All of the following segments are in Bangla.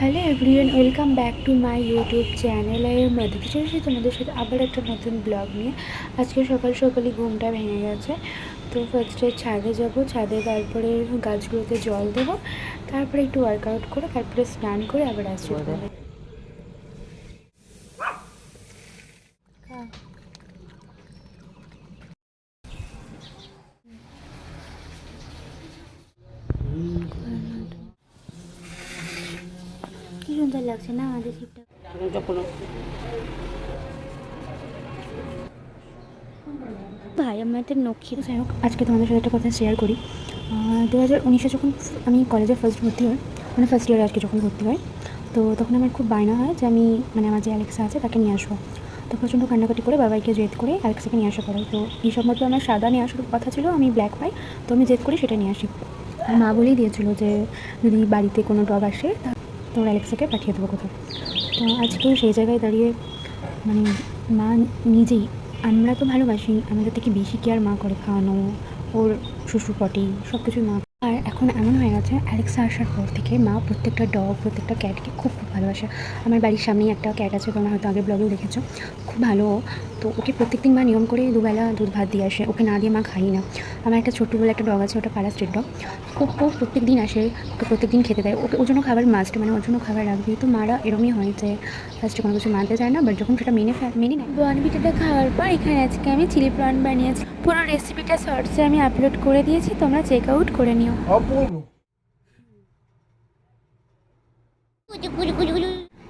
Hello everyone, welcome back to my YouTube channel. আমি মধুকে চলেছি তোমাদের সাথে আবার একটা নতুন ব্লগ নিয়ে। আজকে সকাল সকালই ঘুমটা ভেঙে গেছে, তো ফার্স্টে ছাদে যাব, ছাদে তারপরে গাছগুলোতে জল দেবো, তারপরে একটু ওয়ার্কআউট করে তারপরে স্নান করে আবার আসছি। কি সুন্দর লাগছে না আমাদের শীতটা। ভাই আমাদের নক্ষী। যাই হোক, আজকে তোমাদের সাথে একটা কথা শেয়ার করি। 2019-এ যখন আমি কলেজে ফার্স্ট ভর্তি হই, মানে ফার্স্ট ইয়ারে আজকে যখন ভর্তি হয়, তো তখন আমার খুব বায়না হয় যে আমি মানে আমার যে অ্যালেক্সা আছে তাকে নিয়ে আসবো। তো প্রচণ্ড কান্নাকাটি করে বাবাইকে জেদ করে অ্যালেক্সাকে নিয়ে আসা পড়ে। তো এই সম্পর্কে আমার সাদা নিয়ে আসার কথা ছিল, আমি ব্ল্যাক পাই, তো আমি জেদ করে সেটা নিয়ে আসি। মা বলেই দিয়েছিল যে যদি বাড়িতে কোনো ডগ আসে তো অ্যালেক্সাকে পাঠিয়ে দেবো কোথাও। তো আজকে সেই জায়গায় দাঁড়িয়ে মানে মা নিজেই, আমরা তো ভালোবাসি, আমাদের থেকে বেশি কেয়ার মা করে, খাওয়ানো, ওর শ্বশুর পটি সব কিছুই মা। আর এখন এমন হয়ে গেছে, অ্যালেক্সা আসার পর থেকে মা প্রত্যেকটা ডগ, প্রত্যেকটা ক্যাটকে খুব খুব ভালোবাসে। আমার বাড়ির সামনেই একটা ক্যাট আছে, তোমরা হয়তো আগের ব্লগেও দেখেছো, খুব ভালো। তো ওকে প্রত্যেকদিন মা নিয়ম করে দুবেলা দুধ ভাত দিয়ে আসে, ওকে না দিয়ে মা খাই না। আমার একটা ছোট্টবেলা একটা ডগ আছে, ওটা পাড়া স্ট্রিট ডগ। ও প্রত্যেক দিন আসে, ওকে প্রত্যেক দিন খেতে দেয়, ওকে ওর জন্য খাবার মাস্ট, মানে ওর জন্য খাবার রাখবি। তো মারা এরমই হয় যে ফার্স্টে কোনো কিছু মানতে চায় না, বাট যখন সেটা মেনে নেয়। বনভিটাটা খাওয়ার পর এখানে আজকে আমি চিলি প্রন বানিয়েছি। পুরো রেসিপিটা শর্টসে আমি আপলোড করে দিয়েছি, তোমরা চেক আউট করে নিও।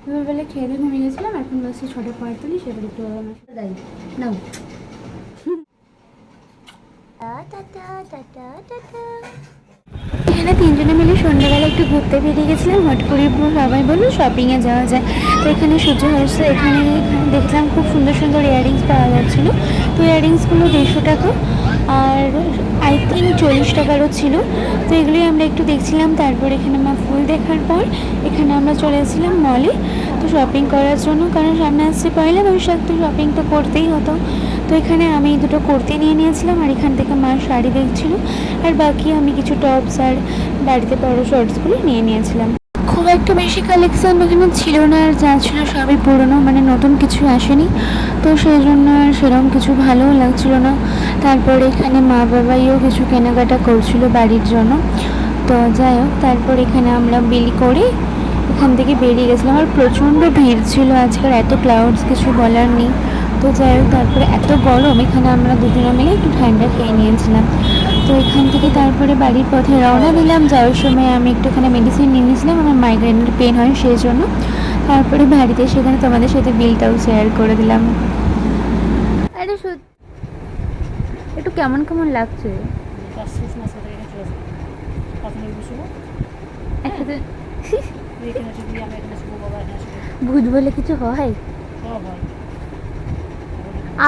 দুপুরবেলা খেয়ে দিয়ে ঘুমিয়ে গেছিলাম, এখন বসে 6:45, এবার একটু আমার সাথে দাঁড়িয়ে নাও। এখানে তিনজনে মিলে সন্ধ্যাবেলা একটু ঘুরতে বেরিয়ে গেছিলাম, হট করে সবাই বললো শপিংয়ে যাওয়া যায়। তো এখানে সূর্য হচ্ছে, এখানে দেখলাম খুব সুন্দর সুন্দর ইয়াররিংস পাওয়া যাচ্ছিলো। তো ইয়াররিংসগুলো 150 টাকা, আর আই থিঙ্ক 40 টাকারও ছিল। তো এগুলোই আমরা একটু দেখছিলাম। তারপর এখানে মা ফুল দেখার পর এখানে আমরা চলে এসেছিলাম মলে, তো শপিং করার জন্য, কারণ সামনে আসছে পয়লা বৈশাখ, তো শপিং তো করতেই হতো। তো এখানে আমি দুটো কুর্তি নিয়ে নিয়েছিলাম, আর এখান থেকে মা শাড়ি দেখছিল, আর বাকি আমি কিছু টপস আর বাড়িতে বড়ো শর্টসগুলো নিয়ে নিয়েছিলাম। খুব একটা বেশি কালেকশান এখানে ছিল না, আর যা ছিল সবই পুরনো, মানে নতুন কিছু আসেনি, তো সেই জন্য আর সেরকম কিছু ভালোও লাগছিল না। তারপরে এখানে মা বাবাইও কিছু কেনাকাটা করছিল বাড়ির জন্য। তো যাই হোক, তারপর এখানে আমরা বিল করে এখান থেকে বেরিয়ে গেছিলাম। আর প্রচণ্ড ভিড় ছিল আজকাল, এত ক্লাউডস কিছু বলার নেই। তো যাই হোক, তারপরে এত গরম, এখানে আমরা দুজনে মিলে একটু ঠান্ডা খেয়ে নিয়েছিলাম। তো এখান থেকে তারপরে বাড়ির পথে রওনা দিলাম। যাওয়ার সময় আমি একটুখানি মেডিসিন নিয়ে নিয়েছিলাম, আমার মাইগ্রেনের পেন হয় সেই জন্য। তারপরে বাড়িতে সেখানে তোমাদের সাথে বিলটাও শেয়ার করে দিলাম। আরে একটু কেমন কেমন লাগছে একসাথে। ভূত বলে কিছু হয়?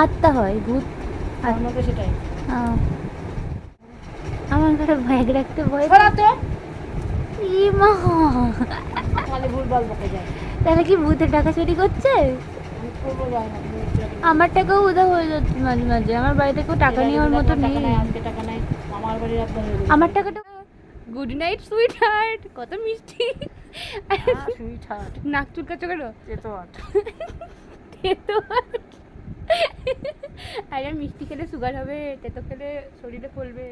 আত্মা হয়, ভূত সেটাই। আমার ঘরে ব্যাগ রাখতে ভয়। তাহলে কি ভূতের টাকা চুরি করছে? আমার টাকাও উধাও হয়ে যাচ্ছে মাঝে মাঝে, আমার বাড়িতে কেউ টাকা নেওয়ার মতো নেই। আমার টাকাটা। গুড নাইট সুইট হার্ট, কত মিষ্টি। নাক চুলকাচ্ছ কেন? আরে মিষ্টি খেলে সুগার হবে, তেতো খেলে শরীরে ফলবে।